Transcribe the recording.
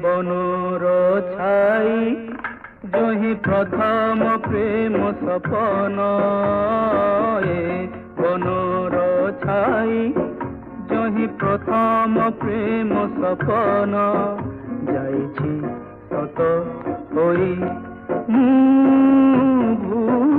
বনর ছাই জহি প্রথম প্রেম সপন, বনর ছাই জহি প্রথম প্রেম সপন, যাইছি সত হই ভুল